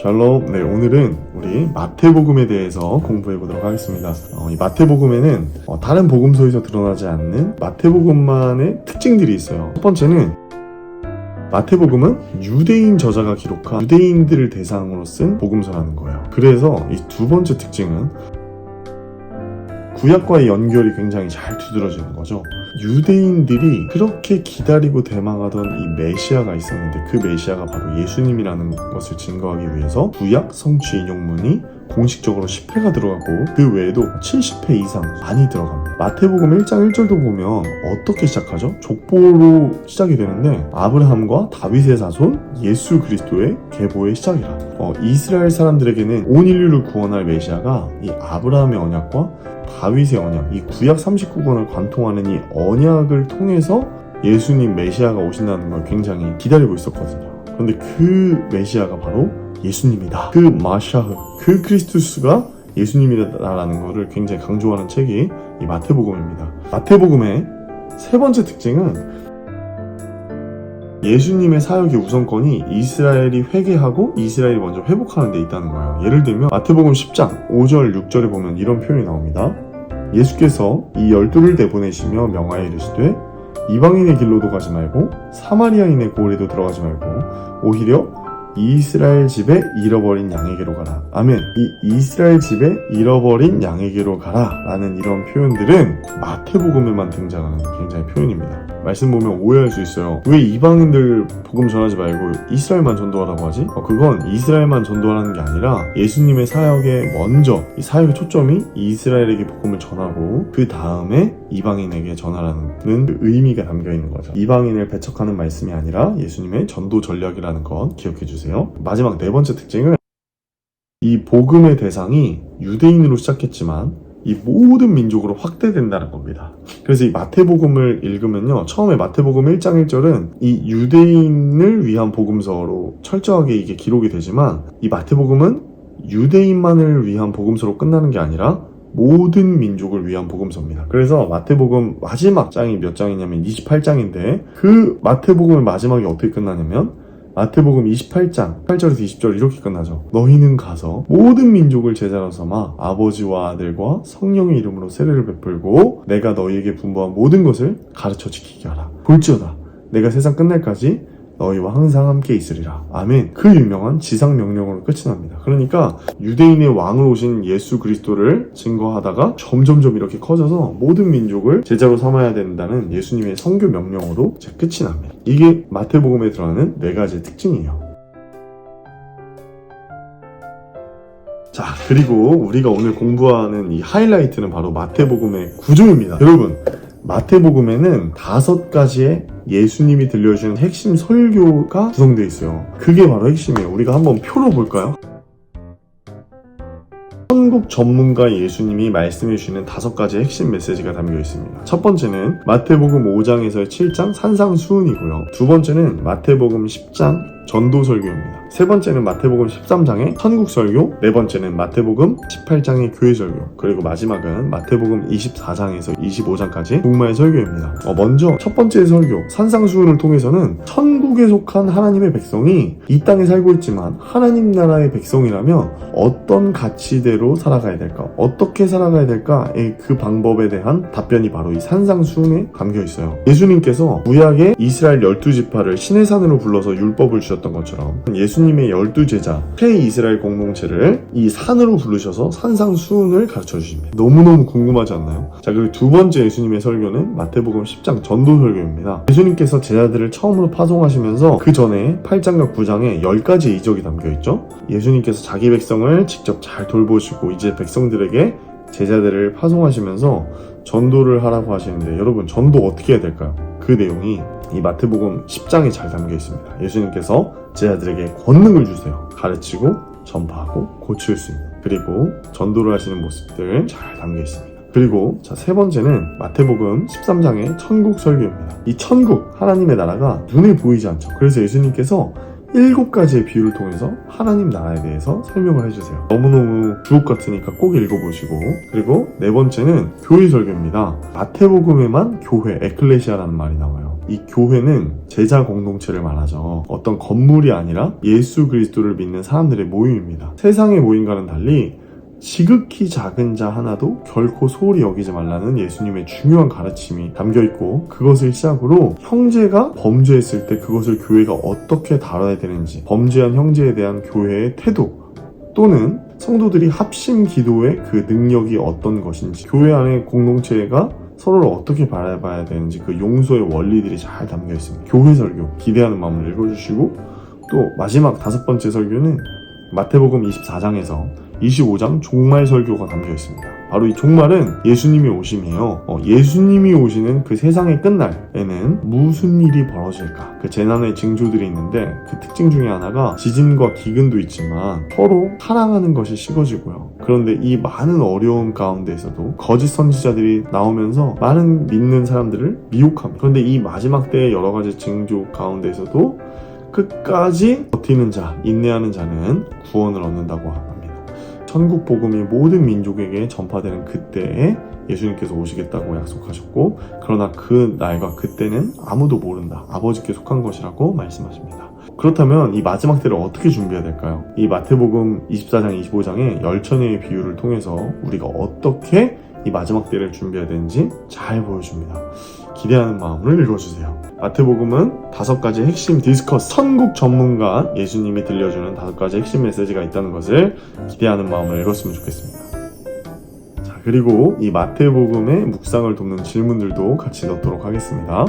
샬롬. 네, 오늘은 우리 마태복음에 대해서 공부해 보도록 하겠습니다. 이 마태복음에는 다른 복음서에서 드러나지 않는 마태복음만의 특징들이 있어요. 첫 번째는 마태복음은 유대인 저자가 기록한 유대인들을 대상으로 쓴 복음서라는 거예요. 그래서 이 두 번째 특징은 구약과의 연결이 굉장히 잘 두드러지는 거죠. 유대인들이 그렇게 기다리고 대망하던 이 메시아가 있었는데 그 메시아가 바로 예수님이라는 것을 증거하기 위해서 구약 성취 인용문이 공식적으로 10회가 들어가고 그 외에도 70회 이상 많이 들어갑니다. 마태복음 1장 1절도 보면 어떻게 시작하죠? 족보로 시작이 되는데 아브라함과 다윗의 자손 예수 그리스도의 계보의 시작이라. 이스라엘 사람들에게는 온 인류를 구원할 메시아가 이 아브라함의 언약과 다윗의 언약, 이 구약 39권을 관통하는 이 언약을 통해서 예수님 메시아가 오신다는 걸 굉장히 기다리고 있었거든요. 그런데 그 메시아가 바로 예수님이다. 그 마샤흐, 그 크리스투스가 예수님이다라는 것을 굉장히 강조하는 책이 이 마태복음입니다. 마태복음의 세 번째 특징은 예수님의 사역의 우선권이 이스라엘이 회개하고 이스라엘이 먼저 회복하는 데 있다는 거예요. 예를 들면 마태복음 10장 5절 6절에 보면 이런 표현이 나옵니다. 예수께서 이 12를 내보내시며 명하여 이르시되 이방인의 길로도 가지 말고 사마리아인의 고을에도 들어가지 말고 오히려 이스라엘 집에 잃어버린 양에게로 가라. 아멘. 이 이스라엘 집에 잃어버린 양에게로 가라 라는 이런 표현들은 마태복음에만 등장하는 굉장히 표현입니다. 말씀 보면 오해할 수 있어요. 왜 이방인들 복음 전하지 말고 이스라엘만 전도하라고 하지? 그건 이스라엘만 전도하라는 게 아니라 예수님의 사역에 먼저 이 사역의 초점이 이스라엘에게 복음을 전하고 그 다음에 이방인에게 전하라는 그 의미가 담겨 있는 거죠. 이방인을 배척하는 말씀이 아니라 예수님의 전도 전략이라는 것 기억해 주세요. 마지막 네 번째 특징은 이 복음의 대상이 유대인으로 시작했지만 이 모든 민족으로 확대된다는 겁니다. 그래서 이 마태복음을 읽으면요, 처음에 마태복음 1장 1절은 이 유대인을 위한 복음서로 철저하게 이게 기록이 되지만 이 마태복음은 유대인만을 위한 복음서로 끝나는 게 아니라 모든 민족을 위한 복음서입니다. 그래서 마태복음 마지막 장이 몇 장이냐면 28장인데 그 마태복음의 마지막이 어떻게 끝나냐면 마태복음 28장 8절에서 20절 이렇게 끝나죠. 너희는 가서 모든 민족을 제자로 삼아 아버지와 아들과 성령의 이름으로 세례를 베풀고 내가 너희에게 분부한 모든 것을 가르쳐 지키게 하라. 볼지어다 내가 세상 끝날까지 너희와 항상 함께 있으리라. 아멘. 그 유명한 지상명령으로 끝이 납니다. 그러니까 유대인의 왕으로 오신 예수 그리스도를 증거하다가 점점점 이렇게 커져서 모든 민족을 제자로 삼아야 된다는 예수님의 선교 명령으로 끝이 납니다. 이게 마태복음에 들어가는 네 가지의 특징이에요. 자, 그리고 우리가 오늘 공부하는 이 하이라이트는 바로 마태복음의 구조입니다. 여러분, 마태복음에는 5가지의 예수님이 들려주는 핵심 설교가 구성되어 있어요. 그게 바로 핵심이에요. 우리가 한번 표로 볼까요? 천국 전문가 예수님이 말씀해 주시는 5가지의 핵심 메시지가 담겨 있습니다. 첫 번째는 마태복음 5장에서의 7장 산상수훈이고요. 두 번째는 마태복음 10장 전도 설교입니다. 세 번째는 마태복음 13장의 천국 설교, 네 번째는 마태복음 18장의 교회 설교, 그리고 마지막은 마태복음 24장에서 25장까지 복마의 설교입니다. 먼저 첫 번째 설교, 산상수훈을 통해서는 천국에 속한 하나님의 백성이 이 땅에 살고 있지만 하나님 나라의 백성이라면 어떤 가치대로 살아가야 될까, 어떻게 살아가야 될까의 그 방법에 대한 답변이 바로 이 산상수훈에 담겨 있어요. 예수님께서 구약의 이스라엘 12지파를 시내산으로 불러서 율법을 주셨던 것처럼 예수님의 12제자 새-이스라엘 공동체를 이 산으로 부르셔서 산상수훈을 가르쳐 주십니다. 너무너무 궁금하지 않나요? 자, 그리고 두 번째 예수님의 설교는 마태복음 10장 전도 설교입니다. 예수님께서 제자들을 처음으로 파송하시면서 그 전에 8장과 9장에 10가지 이적이 담겨 있죠. 예수님께서 자기 백성을 직접 잘 돌보시고 이제 백성들에게 제자들을 파송하시면서 전도를 하라고 하시는데, 여러분, 전도 어떻게 해야 될까요? 그 내용이 이 마태복음 10장에 잘 담겨 있습니다. 예수님께서 제자들에게 권능을 주세요. 가르치고 전파하고 고칠 수 있는, 그리고 전도를 하시는 모습들 잘 담겨 있습니다. 그리고 세 번째는 마태복음 13장의 천국 설교입니다. 이 천국, 하나님의 나라가 눈에 보이지 않죠. 그래서 예수님께서 7가지의 비유를 통해서 하나님 나라에 대해서 설명을 해주세요. 너무너무 주옥 같으니까 꼭 읽어보시고, 그리고 네 번째는 교회 설교입니다. 마태복음에만 교회, 에클레시아라는 말이 나와요. 이 교회는 제자 공동체를 말하죠. 어떤 건물이 아니라 예수 그리스도를 믿는 사람들의 모임입니다. 세상의 모임과는 달리 지극히 작은 자 하나도 결코 소홀히 여기지 말라는 예수님의 중요한 가르침이 담겨있고, 그것을 시작으로 형제가 범죄했을 때 그것을 교회가 어떻게 다뤄야 되는지, 범죄한 형제에 대한 교회의 태도, 또는 성도들이 합심 기도의 그 능력이 어떤 것인지, 교회 안의 공동체가 서로를 어떻게 바라봐야 되는지 그 용서의 원리들이 잘 담겨 있습니다. 교회 설교 기대하는 마음을 읽어주시고, 또 마지막 5번째 설교는 마태복음 24장에서 25장 종말 설교가 담겨 있습니다. 바로 이 종말은 예수님이 오심이에요. 예수님이 오시는 그 세상의 끝날에는 무슨 일이 벌어질까? 그 재난의 징조들이 있는데, 그 특징 중에 하나가 지진과 기근도 있지만 서로 사랑하는 것이 식어지고요. 그런데 이 많은 어려움 가운데에서도 거짓 선지자들이 나오면서 많은 믿는 사람들을 미혹합니다. 그런데 이 마지막 때의 여러 가지 징조 가운데에서도 끝까지 버티는 자, 인내하는 자는 구원을 얻는다고 합니다. 천국 복음이 모든 민족에게 전파되는 그때에 예수님께서 오시겠다고 약속하셨고, 그러나 그 날과 그때는 아무도 모른다. 아버지께 속한 것이라고 말씀하십니다. 그렇다면 이 마지막 때를 어떻게 준비해야 될까요? 이 마태복음 24장, 25장의 열처녀의 비유를 통해서 우리가 어떻게 이 마지막 때를 준비해야 되는지 잘 보여줍니다. 기대하는 마음으로 읽어주세요. 마태복음은 5가지 핵심 디스커스, 선국 전문가 예수님이 들려주는 5가지 핵심 메시지가 있다는 것을 기대하는 마음으로 읽었으면 좋겠습니다. 자, 그리고 이 마태복음의 묵상을 돕는 질문들도 같이 넣도록 하겠습니다.